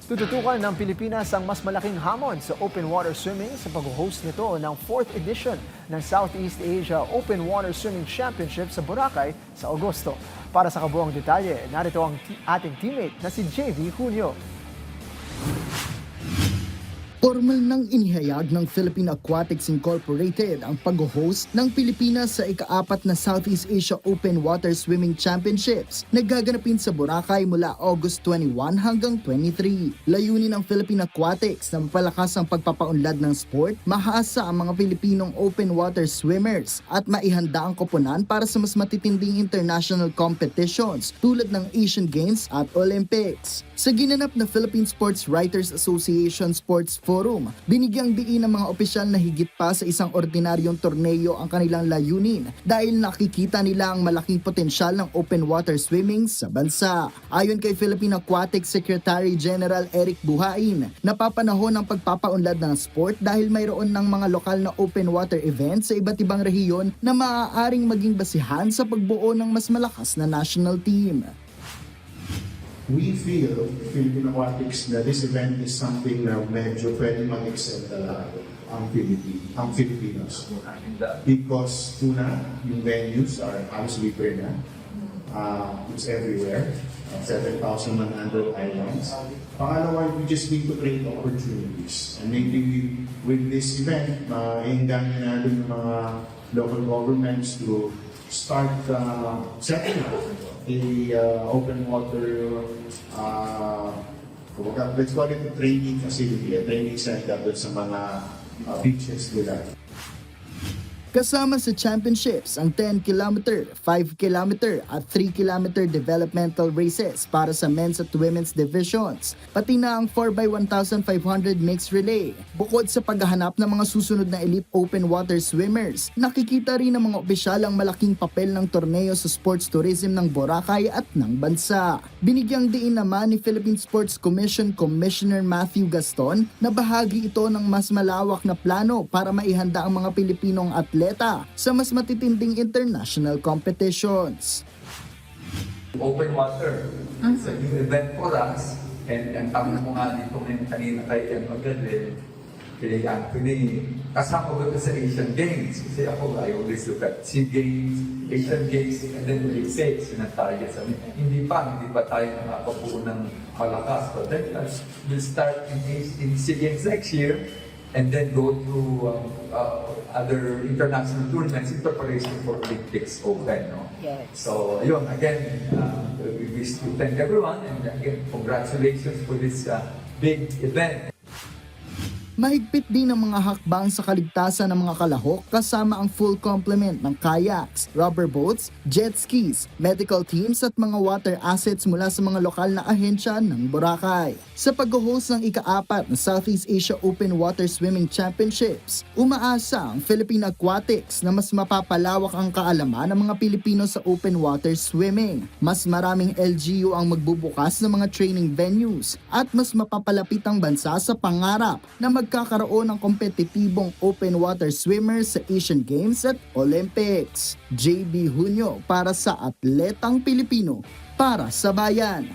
Tututukan ng Pilipinas ang mas malaking hamon sa open water swimming sa pag-host nito ng 4th edition ng Southeast Asia Open Water Swimming Championship sa Boracay sa Agosto. Para sa kabuuang detalye, narito ang ating teammate na si JV Junio. Formal nang inihayag ng Philippine Aquatics Incorporated ang pag-host ng Pilipinas sa ika-4 na Southeast Asia Open Water Swimming Championships na gaganapin sa Boracay mula August 21 hanggang 23. Layunin ng Philippine Aquatics na mapalakas ang pagpapaunlad ng sport, mahasa ang mga Pilipinong open water swimmers at maihanda ang koponan para sa mas matitinding international competitions tulad ng Asian Games at Olympics. Sa ginanap na Philippine Sports Writers Association Sports Forum, binigyang diin ng mga opisyal na higit pa sa isang ordinaryong torneo ang kanilang layunin dahil nakikita nila ang malaking potensyal ng open water swimming sa bansa. Ayon kay Philippine Aquatics Secretary General Eric Buhain, napapanahon ang pagpapaunlad ng sport dahil mayroon ng mga lokal na open water events sa iba't ibang rehiyon na maaaring maging basihan sa pagbuo ng mas malakas na national team. We feel, Philippine Aquatics, that this event is something na medyo pwede mag-excel talaga ang Filipinos. Because una, yung venues are absolutely na. It's everywhere. 7,100 islands. Pangalawa, we just need to create opportunities. And maybe with this event, mainggan natin yung mga local governments to start setting up open water, let's call it a training facility, a training center sa mga beaches nila. Kasama sa championships ang 10-kilometer, 5-kilometer at 3-kilometer developmental races para sa men's at women's divisions, pati na ang 4x1,500 mixed relay. Bukod sa paghahanap ng mga susunod na elite open water swimmers, nakikita rin ng mga opisyal ang malaking papel ng torneo sa sports tourism ng Boracay at ng bansa. Binigyang diin naman ni Philippine Sports Commission Commissioner Matthew Gaston na bahagi ito ng mas malawak na plano para maihanda ang mga Pilipinong atleta sa mas matitinding international competitions. Open water, it's a new event for us. And ang tama mo nga dito ngayon kanina kay Magaling, kay Anthony, kasama ko sa Asian Games. Kasi ako, I always look at SEA Games, Asian Games, and then Olympics, yun ang target sa amin. Hindi pa tayo nakapabuo ng malakas. But then we'll start in SEA Games next year, and then go to other international tournaments in preparation for Olympics Open. No? Yes. So, yun, again, we wish to thank everyone, and again, congratulations for this big event. Mahigpit din ang mga hakbang sa kaligtasan ng mga kalahok kasama ang full complement ng kayaks, rubber boats, jet skis, medical teams at mga water assets mula sa mga lokal na ahensya ng Boracay. Sa pag-host ng ika-4 na Southeast Asia Open Water Swimming Championships, umaasa ang Philippine Aquatics na mas mapapalawak ang kaalaman ng mga Pilipino sa open water swimming. Mas maraming LGU ang magbubukas ng mga training venues at mas mapapalapit ang bansa sa pangarap na magkakaroon ng kompetitibong open water swimmers sa Asian Games at Olympics. JB Junio para sa Atletang Pilipino, para sa Bayan.